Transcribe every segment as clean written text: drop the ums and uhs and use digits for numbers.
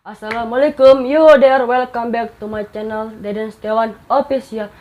Assalamualaikum, you there, welcome back to my channel Deden Setiawan Official.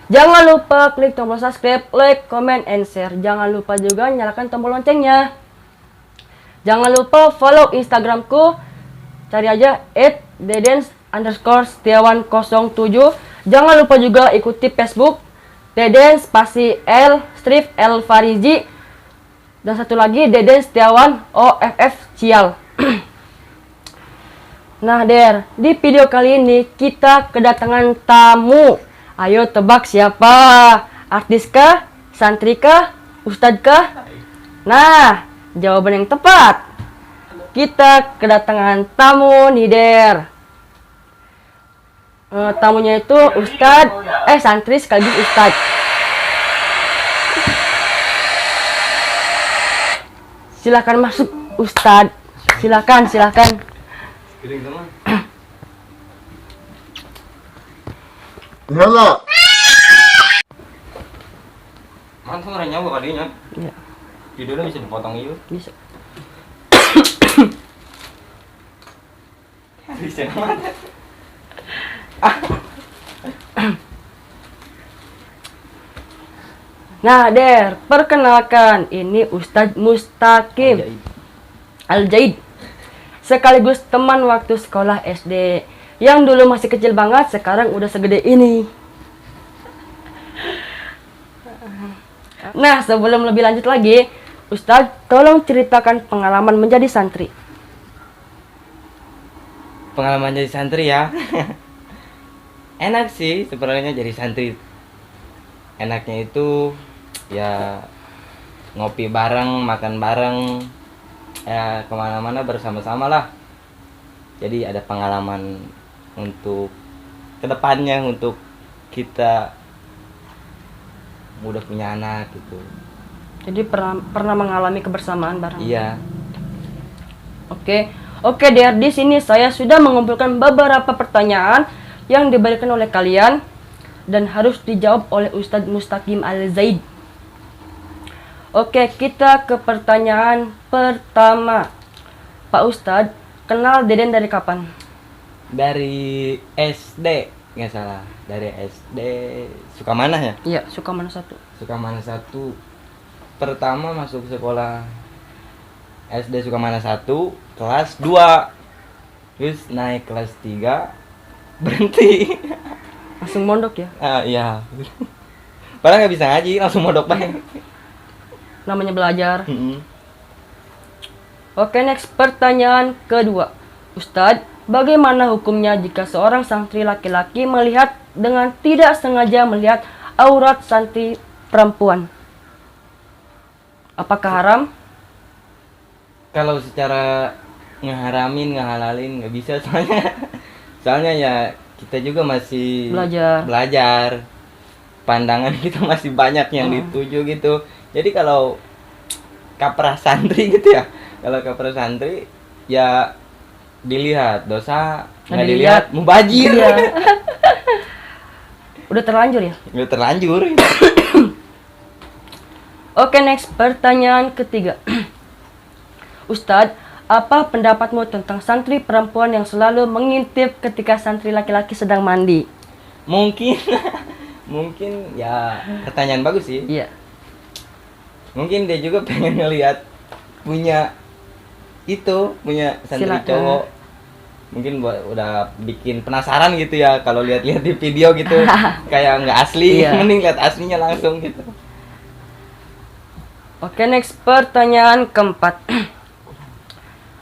Jangan lupa klik tombol subscribe, like, comment, and share. Jangan lupa juga nyalakan tombol loncengnya. Jangan lupa follow Instagramku. Cari aja @dedens_setiawan07. Jangan lupa juga ikuti Facebook Deden spasi L strip L Farizi. Dan satu lagi Deden Setiawan OFF Cial. Nah, Der, di video kali ini kita kedatangan tamu. Ayo tebak siapa? Artis kah? Santri kah? Ustadz kah? Nah, jawaban yang tepat. Kita kedatangan tamu nih, Der. Tamunya itu Ustadz, santri sekaligus Ustadz. Silakan masuk, Ustadz. Silakan. Halo. Mantap orang nyawa kadinya. Iya. Videonya bisa dipotong itu. Bisa. Bisa banget. Nah, Der, perkenalkan, ini Ustadz Mustaqim Al-Jaid, sekaligus teman waktu sekolah SD. Yang dulu masih kecil banget, sekarang udah segede ini. Nah, sebelum lebih lanjut lagi, Ustadz, tolong ceritakan pengalaman menjadi santri. Pengalaman jadi santri ya. Enak sih sebenarnya jadi santri. Enaknya itu ya ngopi bareng, makan bareng, ya kemana-mana bersama-sama lah. Jadi ada pengalaman untuk kedepannya, untuk kita udah punya anak gitu. Jadi pernah mengalami kebersamaan bareng. Iya. Oke, Der, di sini saya sudah mengumpulkan beberapa pertanyaan yang diberikan oleh kalian dan harus dijawab oleh Ustadz Mustaqim Al-Zaid. Oke, kita ke pertanyaan pertama. Pak Ustadz, kenal Deden dari kapan? Dari SD, nggak salah. Dari SD Sukamana ya? Iya, Sukamana 1. Sukamana 1. Pertama masuk sekolah SD Sukamana 1, kelas 2. Terus naik kelas 3, berhenti. Langsung mondok ya? Iya. Padahal nggak bisa ngaji, langsung mondok banget. Namanya belajar. Oke, next, pertanyaan kedua. Ustadz, bagaimana hukumnya jika seorang santri laki-laki melihat dengan tidak sengaja melihat aurat santri perempuan? Apakah haram? Kalau secara ngeharamin, ngehalalin nggak bisa soalnya ya kita juga masih belajar. Pandangan kita masih banyak yang dituju gitu. Jadi kalau kaprah santri gitu ya, kalau kaprah santri ya dilihat, dosa nggak dilihat mubazir. Iya. Udah terlanjur ya? Udah terlanjur. Oke, next, pertanyaan ketiga. Ustadz, apa pendapatmu tentang santri perempuan yang selalu mengintip ketika santri laki-laki sedang mandi? Mungkin ya pertanyaan bagus sih. Iya. Mungkin dia juga pengen ngelihat punya santri cowok. Mungkin udah bikin penasaran gitu ya kalau lihat-lihat di video gitu. Kayak nggak asli. Iya. Mending lihat aslinya langsung gitu. Oke, next, pertanyaan keempat.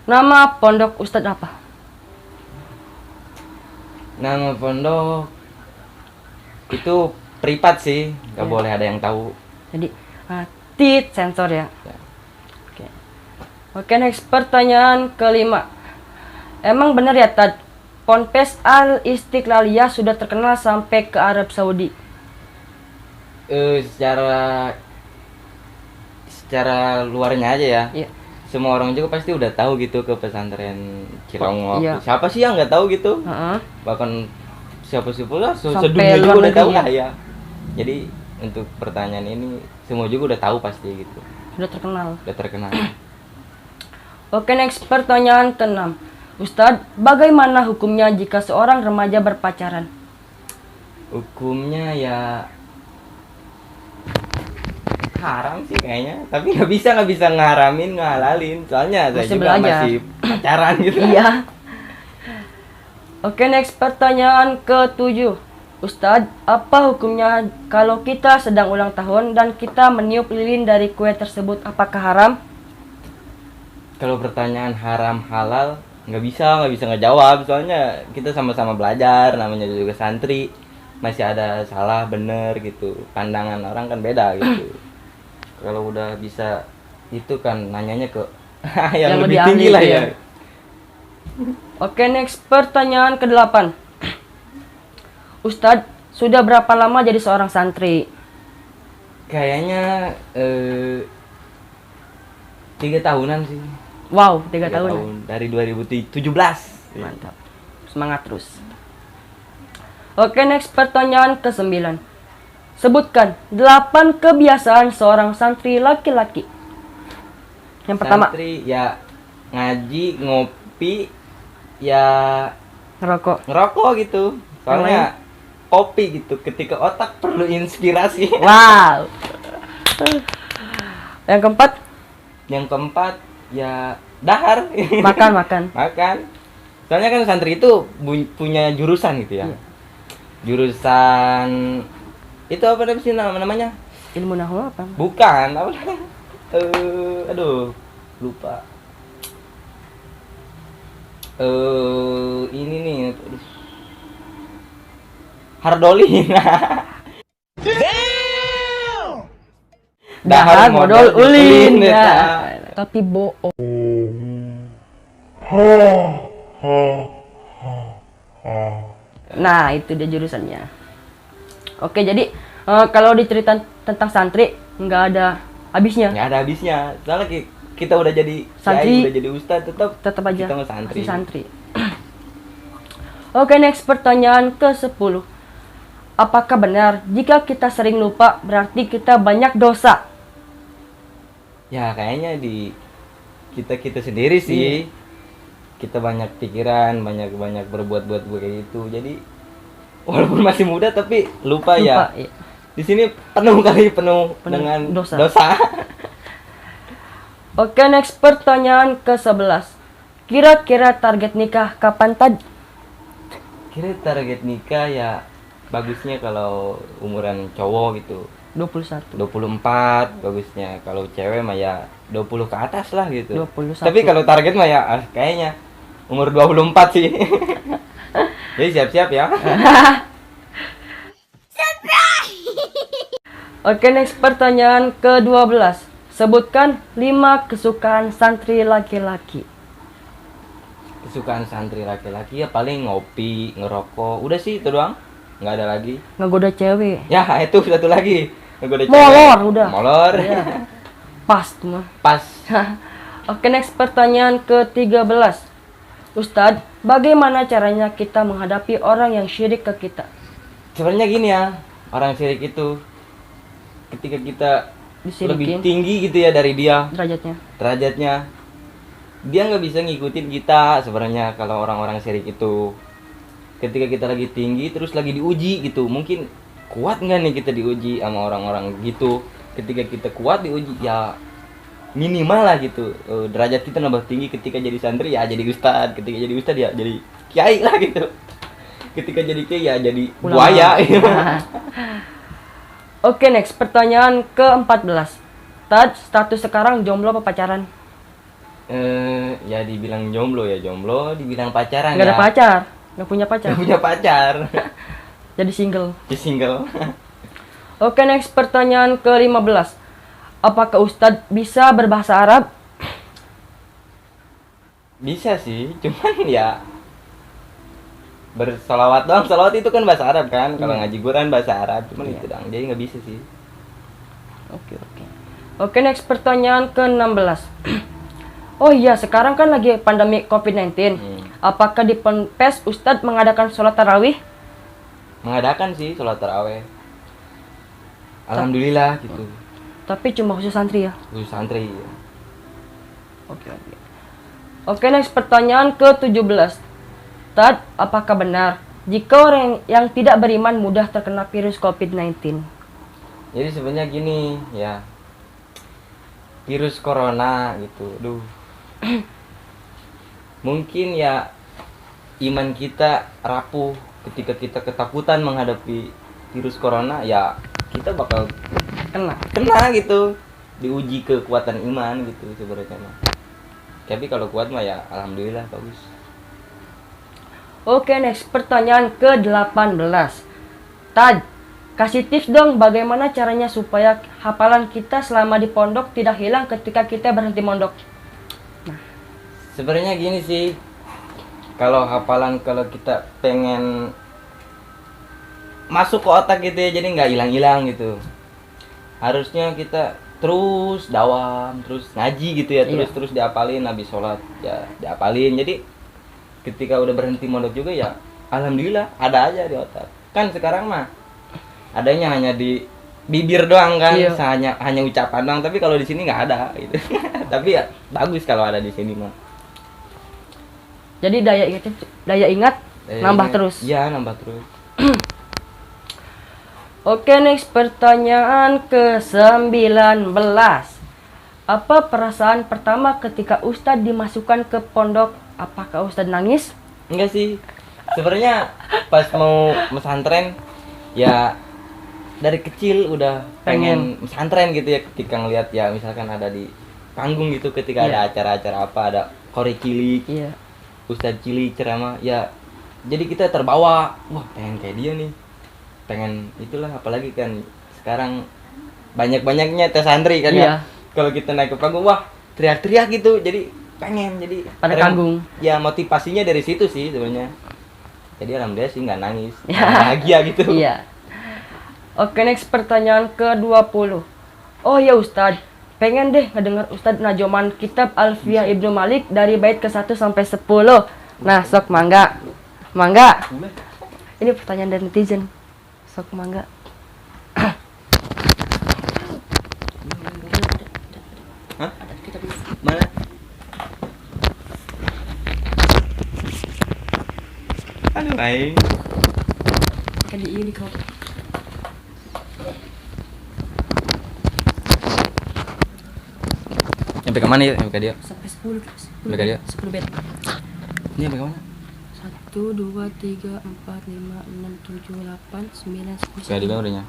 Nama pondok Ustadz apa? Nama pondok Itu privat sih, nggak Iya. boleh ada yang tahu. Jadi tit sensor ya. Ya. Oke. Oke, next pertanyaan kelima. Emang benar ya Tad, Ponpes Al Istiqlaliyah sudah terkenal sampai ke Arab Saudi? Secara luarnya aja ya. Iya. Semua orang juga pasti udah tahu gitu ke pesantren Cilongok. Iya. Siapa sih yang nggak tahu gitu? Heeh. Bahkan siapa-siapa lah Sampai sedunia juga luar udah tahu negeri, lah ya. Jadi untuk pertanyaan ini semua juga udah tahu pasti gitu. Sudah terkenal. Udah terkenal. Oke, next pertanyaan keenam. Ustadz, bagaimana hukumnya jika seorang remaja berpacaran? Hukumnya ya haram sih kayaknya, tapi nggak bisa ngeharamin ngehalalin, soalnya saya Masih juga belajar. masih pacaran gitu. Iya. Oke, next pertanyaan ke-7. Ustadz, apa hukumnya kalau kita sedang ulang tahun dan kita meniup lilin dari kue tersebut, apakah haram? Kalau pertanyaan haram halal nggak bisa ngejawab, soalnya kita sama-sama belajar, namanya juga santri, masih ada salah bener gitu, pandangan orang kan beda gitu. Kalau udah bisa itu kan nanyanya ke yang lebih ahli tinggi lah itu ya. Oke, next pertanyaan ke-8. Ustadz, sudah berapa lama jadi seorang santri? Kayaknya 3 tahunan sih. Wow, 3 3 tahun. tahun dari 2017. Mantap. Semangat terus. Oke, next pertanyaan ke-9. Sebutkan 8 kebiasaan seorang santri laki-laki. Yang pertama, Santri ya ngaji, ngopi, ya ngerokok. gitu. Soalnya kopi gitu ketika otak perlu inspirasi. Wow. Yang keempat, Yang keempat ya dahar. makan. Makan. Soalnya kan santri itu punya jurusan gitu ya. Iya. Jurusan itu apa sih namanya? Ilmu nahwu apa? Bukan, apa namanya? Aduh, lupa. Ini nih. Hardolin. Dahar modal ulin ya. ya. Tapi bohong. Nah, itu dia jurusannya. Oke, jadi kalau diceritain tentang santri nggak ada habisnya. Nggak ada habisnya. Soalnya kita udah jadi Santri, kiai, udah jadi ustadz, Tetap aja kita mau santri. masih santri. Oke, next pertanyaan ke-10. Apakah benar jika kita sering lupa berarti kita banyak dosa? Ya kayaknya di kita sendiri sih. Kita banyak pikiran, banyak berbuat kayak gitu. Jadi walaupun masih muda tapi lupa ya. Iya. Di sini penuh dengan dosa. dosa. Oke, next pertanyaan ke-11. Kira-kira target nikah kapan Tad? Kira target nikah ya bagusnya kalau umuran cowok gitu 21. 24 bagusnya, kalau cewek mah ya 20 ke atas lah gitu. 21. Tapi kalau target mah ya kayaknya umur 24 sih. Jadi siap-siap ya. Oke, next pertanyaan ke-12. Sebutkan 5 kesukaan santri laki-laki. Kesukaan santri laki-laki ya paling ngopi, ngerokok, udah sih itu doang, nggak ada lagi. Ngegoda cewek. Ya itu satu lagi, ngegoda cewek. Molor udah. Molor. Iya. Pas tuh mah. Pas. Oke, next pertanyaan ke-13. Ustadz, bagaimana caranya kita menghadapi orang yang syirik ke kita? Sebenarnya gini ya, orang syirik itu ketika kita lebih Disirikin tinggi gitu ya dari dia derajatnya. dia nggak bisa ngikutin kita sebenarnya. Kalau orang-orang syirik itu ketika kita lagi tinggi terus lagi diuji gitu, mungkin kuat nggak nih kita diuji sama orang-orang gitu. Ketika kita kuat diuji ya minimal lah gitu, derajat kita nambah tinggi. Ketika jadi santri ya jadi ustad, ketika jadi ustad ya jadi kiai lah gitu, ketika jadi kiai ya jadi buaya. Oke, next pertanyaan ke-14. Tad, status sekarang jomblo apa pacaran? Ya dibilang jomblo ya jomblo, dibilang pacaran Nggak ada ya pacar, nggak punya pacar. nggak punya pacar. Jadi single. Jadi single. Oke, next pertanyaan ke-15. Apakah Ustadz bisa berbahasa Arab? Bisa sih, cuman ya bersolawat doang. Solawat itu kan bahasa Arab kan. Kalau ngaji Quran bahasa Arab, cuman itu doang. Jadi nggak bisa sih. Oke. Oke, next pertanyaan ke-16. Oh iya, sekarang kan lagi pandemi COVID-19. Apakah di Ponpes Ustadz mengadakan sholat tarawih? Mengadakan sih sholat tarawih. Alhamdulillah gitu. Tapi cuma khusus santri ya? Khusus santri ya. Oke, next pertanyaan ke-17. Tad, apakah benar jika orang yang tidak beriman mudah terkena virus COVID-19? Jadi sebenarnya gini ya, virus corona gitu, mungkin ya iman kita rapuh ketika kita ketakutan menghadapi virus corona, ya kita bakal kena gitu, diuji kekuatan iman gitu sebenarnya mah. Tapi kalau kuat mah ya alhamdulillah bagus. Oke, next pertanyaan ke-18. Tad, kasih tips dong bagaimana caranya supaya hafalan kita selama di pondok tidak hilang ketika kita berhenti mondok. Sebenarnya gini sih, kalau hafalan kalau kita pengen masuk ke otak gitu ya, jadi nggak hilang-hilang gitu. Harusnya kita terus dawam, terus ngaji gitu ya, terus diapalin habis sholat ya diapalin. Jadi ketika udah berhenti mondok juga ya alhamdulillah ada aja di otak. Kan sekarang mah adanya hanya di bibir doang kan, hanya ucapan doang. Tapi kalau di sini nggak ada gitu. Tapi ya bagus kalau ada di sini mah. Jadi daya ingat nambah terus. Iya, nambah terus. Oke, next pertanyaan ke-19. Apa perasaan pertama ketika Ustadz dimasukkan ke pondok? Apakah Ustadz nangis? Enggak sih. Sebenarnya pas mau pesantren ya dari kecil udah pengen pesantren gitu ya, ketika ngelihat ya misalkan ada di panggung gitu, ketika ada acara-acara apa, ada korek cilik, Ustadz cilik ceramah ya, jadi kita terbawa, wah pengen kayak dia nih, pengen itulah. Apalagi kan sekarang banyak-banyaknya tes santri kan ya, kalau kita naik ke panggung wah teriak-teriak gitu, jadi pengen, jadi pada kagum ya. Motivasinya dari situ sih sebenarnya. Jadi alhamdulillah sih nggak nangis, bahagia gitu. Oke, next pertanyaan ke-20. Oh ya Ustadz, pengen deh ngedenger Ustadz najoman kitab Alfiyah Ibnu Malik dari bait ke-1 sampai 10. Nah, sok mangga. Ini pertanyaan dari netizen. Sok mangga. Hah? Mana? Aduh, aing. Kan di ini kok. Sampai ke mana ya? Sampai ke dia? Sampai 10. Sampai ke dia? 10 bait. Ini sampai ke mana? 1 2 3 4 5 6 7 8 9 10. Sudah di bawah udahnya.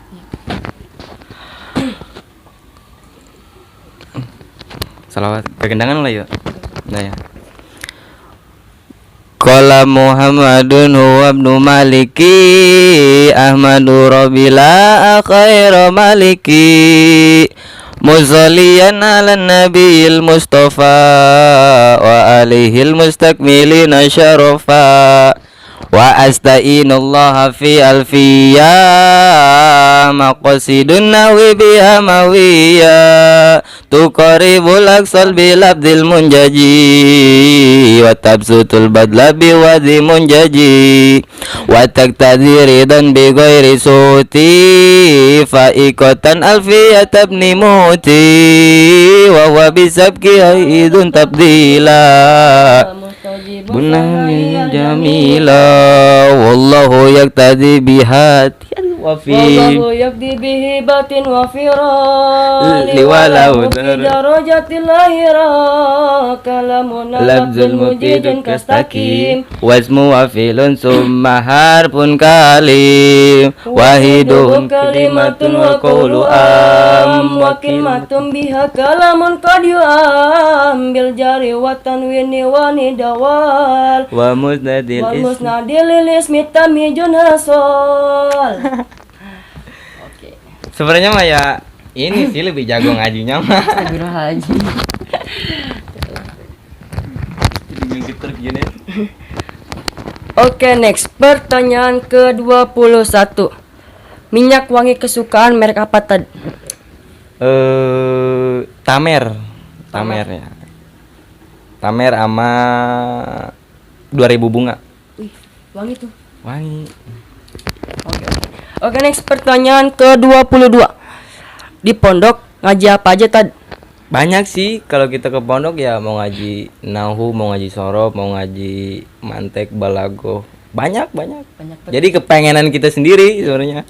Salawat. Kekendangan lah yuk. Nah ya. Qala Muhammadun huwa ibnu Maliki Ahmadu Rabbila khairu maliki Musalliyan ala nabiyil Mustafa wa alihil mustakmilina syarafa wa asta'inullaha fi alfiya maqasidun nawi biha mawiya tuqaribul aksal bilabdil munjaji wa tabsutul badla biwadi munjaji wa taktadhi ridan bi ghairi suti fa ikotan alfiya tabni muti wa huwa bisabki aidun tabdila bunani jamila wallahu yaktadi bihati wallahu yakdi bihi batin wa firan liwalau darajatil lahira kalamun labdul mujidun kastaqim wasmu wafilun summa harfun kalim wahidun kalimatun wa qawlu am wa kalimatun biha kalamun qad yu'am bil jari wa tanwini wa nidawal wa musnadil ismi tamijun hasal awal. Oke. Sebenarnya mah ya ini sih lebih jago ngajinya mah. Astagfirullahaladzim. Geter gini. Oke, next. Pertanyaan ke-21. Minyak wangi kesukaan merek apa tadi? Tamer ya. Tamer sama 2000 bunga. Wih, wangi tuh. Wangi. Oke, next. Pertanyaan ke-22. Di pondok ngaji apa aja tadi? Banyak sih kalau kita ke pondok ya, mau ngaji nahu, mau ngaji sorof, mau ngaji mantek, balago. Banyak. Jadi kepengenan kita sendiri sebenarnya.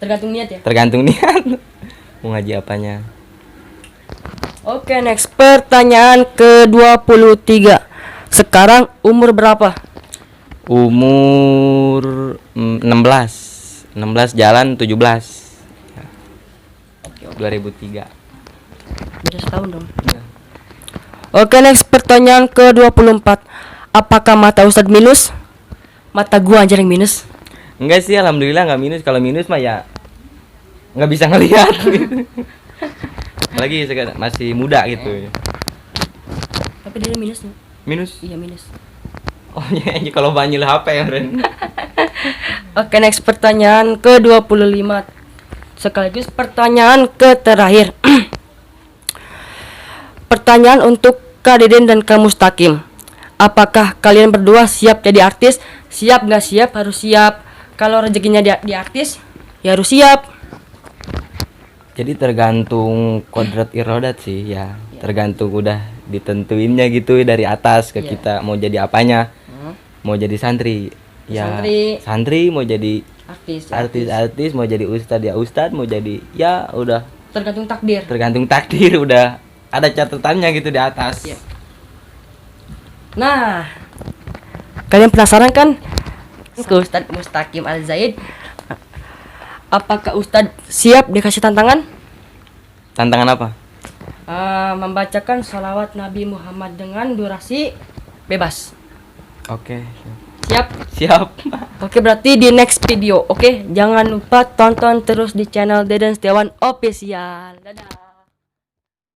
Tergantung niat ya. Tergantung niat. Mau ngaji apanya. Oke, next. Pertanyaan ke-23. Sekarang umur berapa? Umur 16 jalan 17. 2003. Beda setahun dong. Oke, next. Pertanyaan ke-24. Apakah mata Ustadz minus? Mata gua anjir yang minus. Enggak sih, alhamdulillah nggak minus. Kalau minus mah ya nggak bisa ngelihat. Lagi sekarang masih muda gitu. Tapi dia minus nih. Minus? Iya, minus. Oh iya, kalau banyil HP ya, Ren. Oke, next. Pertanyaan ke-25. Sekaligus pertanyaan ke-terakhir. Pertanyaan untuk Kak Deden dan Kak Mustaqim. Apakah kalian berdua siap jadi artis? Siap nggak siap? Harus siap. Kalau rezekinya di artis, ya harus siap. Jadi tergantung kodrat irodat sih ya. Tergantung udah ditentuinnya gitu dari atas ke kita mau jadi apanya. Mau jadi santri. Ya, santri mau jadi artis, mau jadi ustad ya ustad, mau jadi ya udah tergantung takdir. Tergantung takdir, udah ada catatannya gitu di atas. Ya. Nah, kalian penasaran kan ke Ustadz Mustaqim Al-Zaid? Apakah Ustadz siap dikasih tantangan? Tantangan apa? Membacakan sholawat Nabi Muhammad dengan durasi bebas. Oke. Siap. Oke, berarti di next video. Oke, jangan lupa tonton terus di channel Deden Setiawan Official. Dadah.